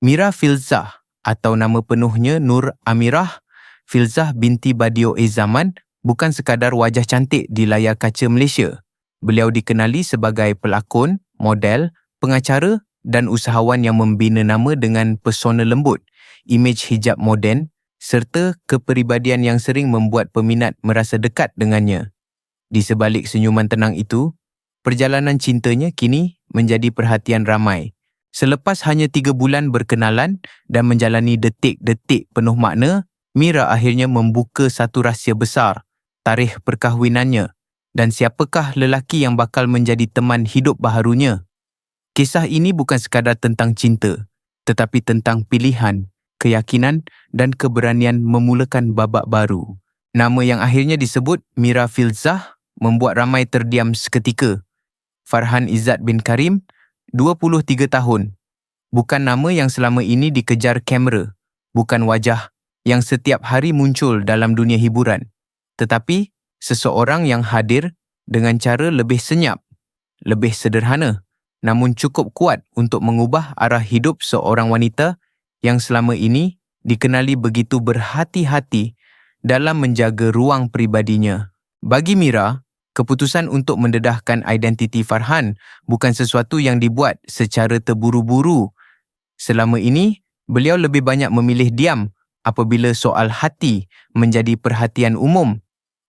Mira Filzah atau nama penuhnya Nur Amirah Filzah binti Badio Zaman bukan sekadar wajah cantik di layar kaca Malaysia. Beliau dikenali sebagai pelakon, model, pengacara dan usahawan yang membina nama dengan pesona lembut, imej hijab moden serta kepribadian yang sering membuat peminat merasa dekat dengannya. Di sebalik senyuman tenang itu, perjalanan cintanya kini menjadi perhatian ramai. Selepas hanya 3 bulan berkenalan dan menjalani detik-detik penuh makna, Mira akhirnya membuka satu rahsia besar, tarikh perkahwinannya dan siapakah lelaki yang bakal menjadi teman hidup baharunya. Kisah ini bukan sekadar tentang cinta, tetapi tentang pilihan, keyakinan dan keberanian memulakan babak baru. Nama yang akhirnya disebut Mira Filzah membuat ramai terdiam seketika. Farhan Izzat bin Karim, 23 tahun. Bukan nama yang selama ini dikejar kamera, bukan wajah yang setiap hari muncul dalam dunia hiburan, tetapi seseorang yang hadir dengan cara lebih senyap, lebih sederhana, namun cukup kuat untuk mengubah arah hidup seorang wanita yang selama ini dikenali begitu berhati-hati dalam menjaga ruang pribadinya. Bagi Mira, keputusan untuk mendedahkan identiti Farhan bukan sesuatu yang dibuat secara terburu-buru. Selama ini, beliau lebih banyak memilih diam apabila soal hati menjadi perhatian umum.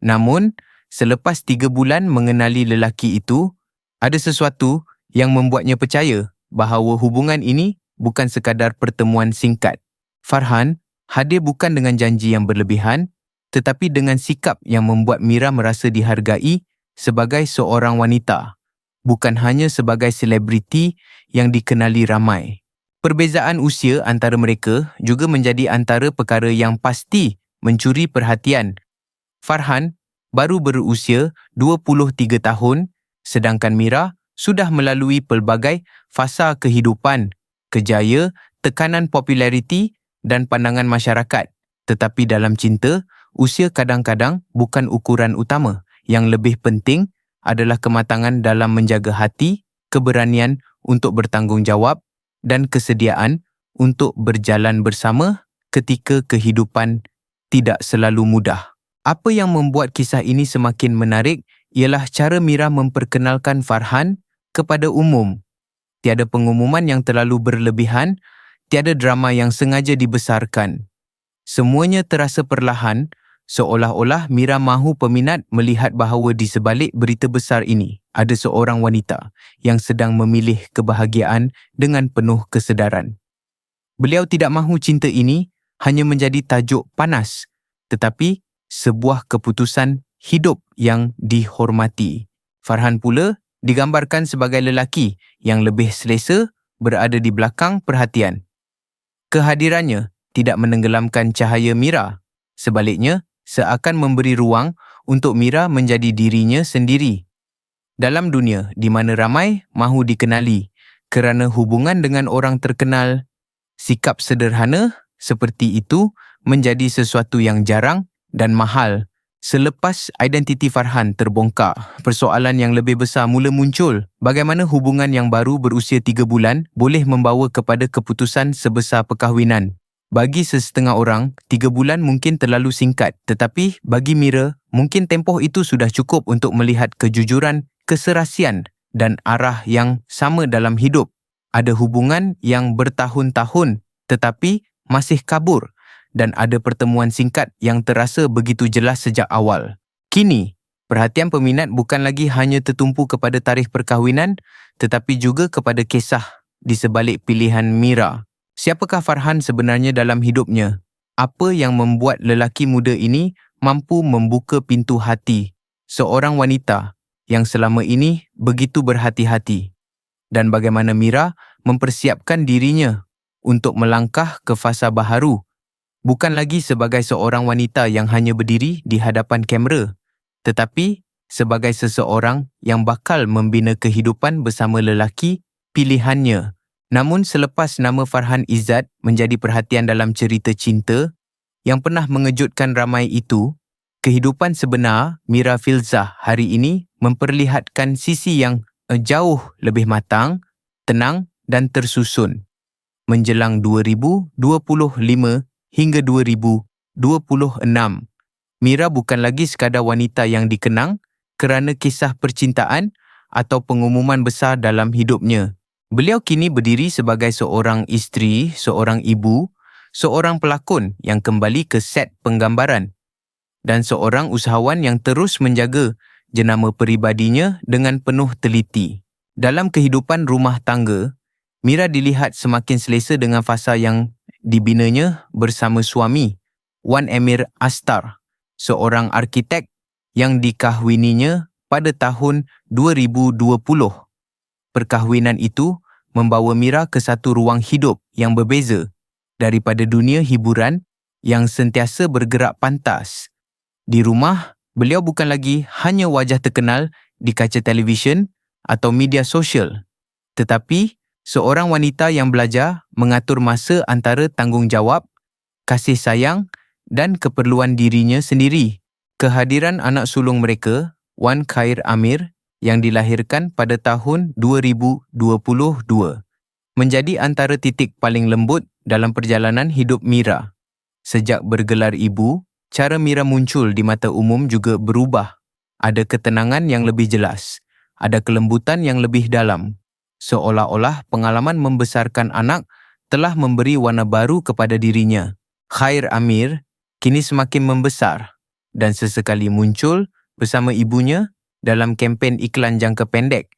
Namun, selepas 3 bulan mengenali lelaki itu, ada sesuatu yang membuatnya percaya bahawa hubungan ini bukan sekadar pertemuan singkat. Farhan hadir bukan dengan janji yang berlebihan, tetapi dengan sikap yang membuat Mira merasa dihargai sebagai seorang wanita, bukan hanya sebagai selebriti yang dikenali ramai. Perbezaan usia antara mereka juga menjadi antara perkara yang pasti mencuri perhatian. Farhan baru berusia 23 tahun, sedangkan Mira sudah melalui pelbagai fasa kehidupan, kejaya, tekanan populariti dan pandangan masyarakat. Tetapi dalam cinta, usia kadang-kadang bukan ukuran utama. Yang lebih penting adalah kematangan dalam menjaga hati, keberanian untuk bertanggungjawab dan kesediaan untuk berjalan bersama ketika kehidupan tidak selalu mudah. Apa yang membuat kisah ini semakin menarik ialah cara Mira memperkenalkan Farhan kepada umum. Tiada pengumuman yang terlalu berlebihan, tiada drama yang sengaja dibesarkan. Semuanya terasa perlahan, seolah-olah Mira mahu peminat melihat bahawa di sebalik berita besar ini ada seorang wanita yang sedang memilih kebahagiaan dengan penuh kesedaran. Beliau tidak mahu cinta ini hanya menjadi tajuk panas, tetapi sebuah keputusan hidup yang dihormati. Farhan pula digambarkan sebagai lelaki yang lebih selesa berada di belakang perhatian. Kehadirannya tidak menenggelamkan cahaya Mira. Sebaliknya, seakan memberi ruang untuk Mira menjadi dirinya sendiri. Dalam dunia di mana ramai mahu dikenali kerana hubungan dengan orang terkenal, sikap sederhana seperti itu menjadi sesuatu yang jarang dan mahal. Selepas identiti Farhan terbongkar, persoalan yang lebih besar mula muncul. Bagaimana hubungan yang baru berusia 3 bulan boleh membawa kepada keputusan sebesar perkahwinan? Bagi sesetengah orang, 3 bulan mungkin terlalu singkat, tetapi bagi Mira, mungkin tempoh itu sudah cukup untuk melihat kejujuran, keserasian dan arah yang sama dalam hidup. Ada hubungan yang bertahun-tahun tetapi masih kabur dan ada pertemuan singkat yang terasa begitu jelas sejak awal. Kini, perhatian peminat bukan lagi hanya tertumpu kepada tarikh perkahwinan tetapi juga kepada kisah di sebalik pilihan Mira. Siapakah Farhan sebenarnya dalam hidupnya? Apa yang membuat lelaki muda ini mampu membuka pintu hati seorang wanita yang selama ini begitu berhati-hati? Dan bagaimana Mira mempersiapkan dirinya untuk melangkah ke fasa baharu, bukan lagi sebagai seorang wanita yang hanya berdiri di hadapan kamera, tetapi sebagai seseorang yang bakal membina kehidupan bersama lelaki pilihannya. Namun selepas nama Farhan Izzat menjadi perhatian dalam cerita cinta yang pernah mengejutkan ramai itu, kehidupan sebenar Mira Filzah hari ini memperlihatkan sisi yang jauh lebih matang, tenang dan tersusun. menjelang 2025 hingga 2026. Mira bukan lagi sekadar wanita yang dikenang kerana kisah percintaan atau pengumuman besar dalam hidupnya. Beliau kini berdiri sebagai seorang isteri, seorang ibu, seorang pelakon yang kembali ke set penggambaran dan seorang usahawan yang terus menjaga jenama peribadinya dengan penuh teliti. Dalam kehidupan rumah tangga, Mira dilihat semakin selesa dengan fasa yang dibinanya bersama suami, Wan Emir Astar, seorang arkitek yang dikahwininya pada tahun 2020. Perkahwinan itu membawa Mira ke satu ruang hidup yang berbeza daripada dunia hiburan yang sentiasa bergerak pantas. Di rumah, beliau bukan lagi hanya wajah terkenal di kaca televisyen atau media sosial, tetapi seorang wanita yang belajar mengatur masa antara tanggungjawab, kasih sayang dan keperluan dirinya sendiri. Kehadiran anak sulung mereka, Wan Khair Amir, yang dilahirkan pada tahun 2022, menjadi antara titik paling lembut dalam perjalanan hidup Mira. Sejak bergelar ibu, cara Mira muncul di mata umum juga berubah. Ada ketenangan yang lebih jelas, ada kelembutan yang lebih dalam. Seolah-olah pengalaman membesarkan anak telah memberi warna baru kepada dirinya. Khair Amir kini semakin membesar dan sesekali muncul bersama ibunya dalam kempen iklan jangka pendek,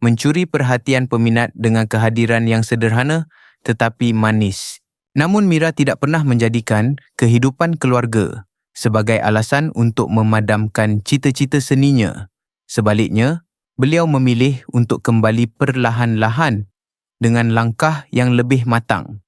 mencuri perhatian peminat dengan kehadiran yang sederhana tetapi manis. Namun Mira tidak pernah menjadikan kehidupan keluarga sebagai alasan untuk memadamkan cita-cita seninya. Sebaliknya, beliau memilih untuk kembali perlahan-lahan dengan langkah yang lebih matang.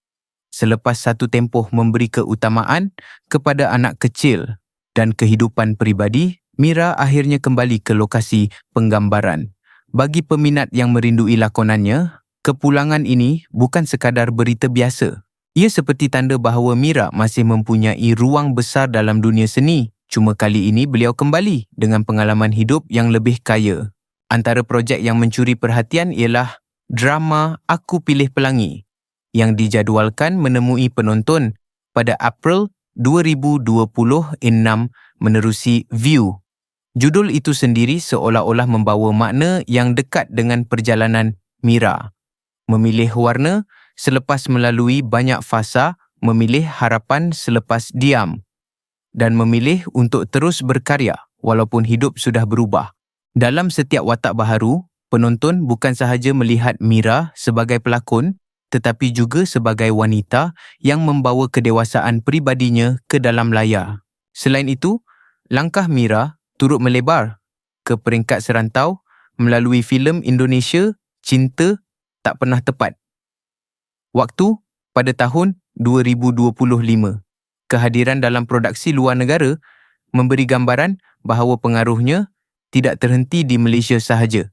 Selepas satu tempoh memberi keutamaan kepada anak kecil dan kehidupan peribadi, Mira akhirnya kembali ke lokasi penggambaran. Bagi peminat yang merindui lakonannya, kepulangan ini bukan sekadar berita biasa. Ia seperti tanda bahawa Mira masih mempunyai ruang besar dalam dunia seni. Cuma kali ini beliau kembali dengan pengalaman hidup yang lebih kaya. Antara projek yang mencuri perhatian ialah drama Aku Pilih Pelangi yang dijadualkan menemui penonton pada April 2026 menerusi View. Judul itu sendiri seolah-olah membawa makna yang dekat dengan perjalanan Mira. Memilih warna selepas melalui banyak fasa, memilih harapan selepas diam, dan memilih untuk terus berkarya walaupun hidup sudah berubah. Dalam setiap watak baharu, penonton bukan sahaja melihat Mira sebagai pelakon, tetapi juga sebagai wanita yang membawa kedewasaan peribadinya ke dalam layar. Selain itu, langkah Mira turut melebar ke peringkat serantau melalui filem Indonesia Cinta Tak Pernah Tepat. Waktu pada tahun 2025. Kehadiran dalam produksi luar negara memberi gambaran bahawa pengaruhnya tidak terhenti di Malaysia sahaja.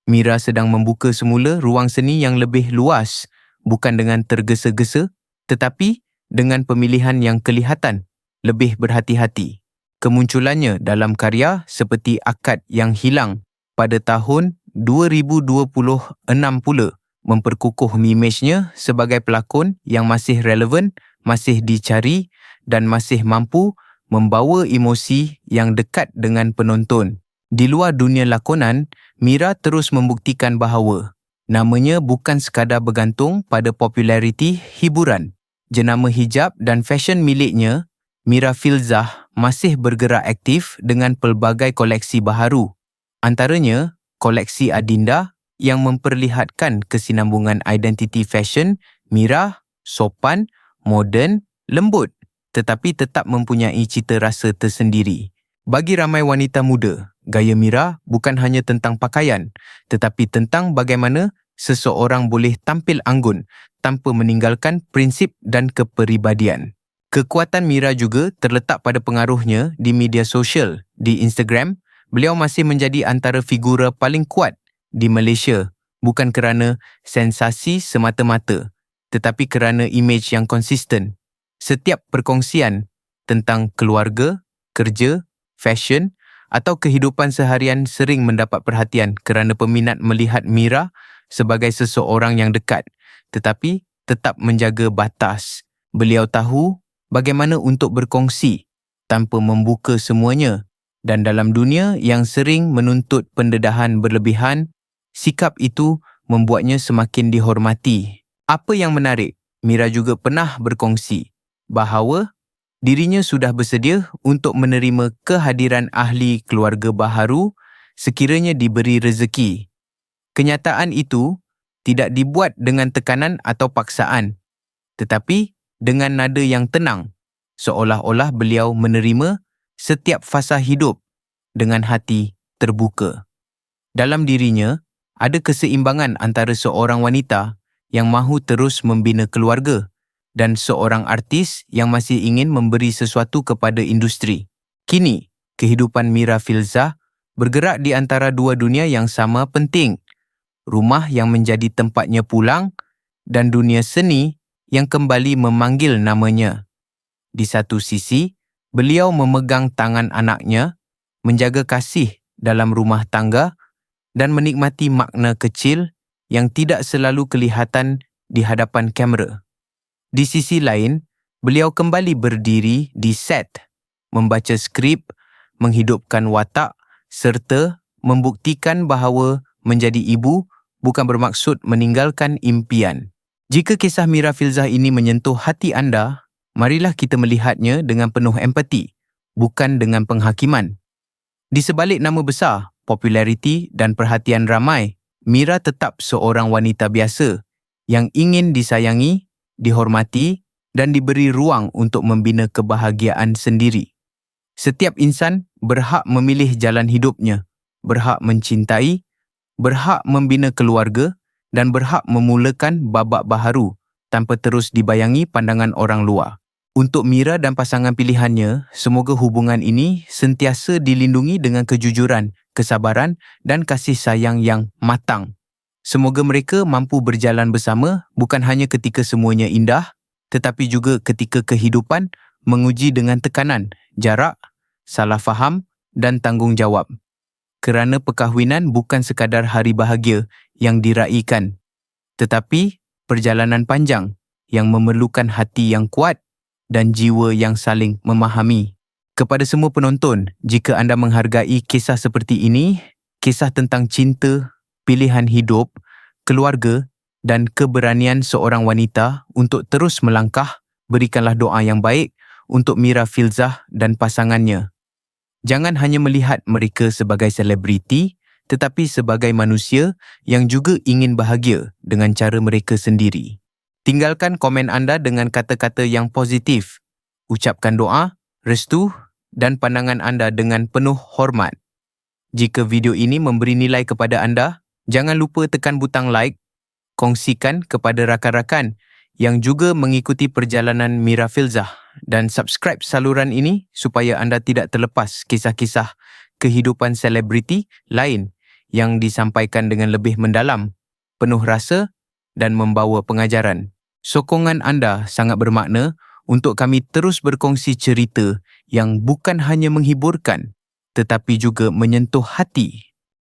Mira sedang membuka semula ruang seni yang lebih luas, bukan dengan tergesa-gesa, tetapi dengan pemilihan yang kelihatan, lebih berhati-hati. Kemunculannya dalam karya seperti Akad Yang Hilang pada tahun 2026 pula memperkukuh imejnya sebagai pelakon yang masih relevan, masih dicari dan masih mampu membawa emosi yang dekat dengan penonton. Di luar dunia lakonan, Mira terus membuktikan bahawa namanya bukan sekadar bergantung pada populariti hiburan. Jenama hijab dan fashion miliknya, Mira Filzah, masih bergerak aktif dengan pelbagai koleksi baharu. Antaranya, koleksi Adinda yang memperlihatkan kesinambungan identiti fashion Mira, sopan, moden, lembut, tetapi tetap mempunyai cita rasa tersendiri. Bagi ramai wanita muda, gaya Mira bukan hanya tentang pakaian, tetapi tentang bagaimana seseorang boleh tampil anggun tanpa meninggalkan prinsip dan kepribadian. Kekuatan Mira juga terletak pada pengaruhnya di media sosial. Di Instagram, beliau masih menjadi antara figura paling kuat di Malaysia, bukan kerana sensasi semata-mata, tetapi kerana imej yang konsisten. Setiap perkongsian tentang keluarga, kerja, fashion atau kehidupan seharian sering mendapat perhatian kerana peminat melihat Mira sebagai seseorang yang dekat, tetapi tetap menjaga batas. Beliau tahu bagaimana untuk berkongsi tanpa membuka semuanya, dan dalam dunia yang sering menuntut pendedahan berlebihan, sikap itu membuatnya semakin dihormati. Apa yang menarik, Mira juga pernah berkongsi bahawa dirinya sudah bersedia untuk menerima kehadiran ahli keluarga baharu sekiranya diberi rezeki. Kenyataan itu tidak dibuat dengan tekanan atau paksaan, tetapi dengan nada yang tenang, seolah-olah beliau menerima setiap fasa hidup dengan hati terbuka. Dalam dirinya, ada keseimbangan antara seorang wanita yang mahu terus membina keluarga dan seorang artis yang masih ingin memberi sesuatu kepada industri. Kini, kehidupan Mira Filzah bergerak di antara dua dunia yang sama penting. Rumah yang menjadi tempatnya pulang dan dunia seni yang kembali memanggil namanya. Di satu sisi, beliau memegang tangan anaknya, menjaga kasih dalam rumah tangga dan menikmati makna kecil yang tidak selalu kelihatan di hadapan kamera. Di sisi lain, beliau kembali berdiri di set, membaca skrip, menghidupkan watak serta membuktikan bahawa menjadi ibu bukan bermaksud meninggalkan impian. Jika kisah Mira Filzah ini menyentuh hati anda, marilah kita melihatnya dengan penuh empati, bukan dengan penghakiman. Di sebalik nama besar, populariti dan perhatian ramai, Mira tetap seorang wanita biasa yang ingin disayangi, dihormati dan diberi ruang untuk membina kebahagiaan sendiri. Setiap insan berhak memilih jalan hidupnya, berhak mencintai, berhak membina keluarga dan berhak memulakan babak baharu tanpa terus dibayangi pandangan orang luar. Untuk Mira dan pasangan pilihannya, semoga hubungan ini sentiasa dilindungi dengan kejujuran, kesabaran dan kasih sayang yang matang. Semoga mereka mampu berjalan bersama bukan hanya ketika semuanya indah, tetapi juga ketika kehidupan menguji dengan tekanan, jarak, salah faham dan tanggungjawab. Kerana perkahwinan bukan sekadar hari bahagia yang diraikan, tetapi perjalanan panjang yang memerlukan hati yang kuat dan jiwa yang saling memahami. Kepada semua penonton, jika anda menghargai kisah seperti ini, kisah tentang cinta, pilihan hidup, keluarga dan keberanian seorang wanita untuk terus melangkah, berikanlah doa yang baik untuk Mira Filzah dan pasangannya. Jangan hanya melihat mereka sebagai selebriti, tetapi sebagai manusia yang juga ingin bahagia dengan cara mereka sendiri. Tinggalkan komen anda dengan kata-kata yang positif. Ucapkan doa, restu dan pandangan anda dengan penuh hormat. Jika video ini memberi nilai kepada anda, jangan lupa tekan butang like, kongsikan kepada rakan-rakan yang juga mengikuti perjalanan Mira Filzah dan subscribe saluran ini supaya anda tidak terlepas kisah-kisah kehidupan selebriti lain yang disampaikan dengan lebih mendalam, penuh rasa dan membawa pengajaran. Sokongan anda sangat bermakna untuk kami terus berkongsi cerita yang bukan hanya menghiburkan tetapi juga menyentuh hati.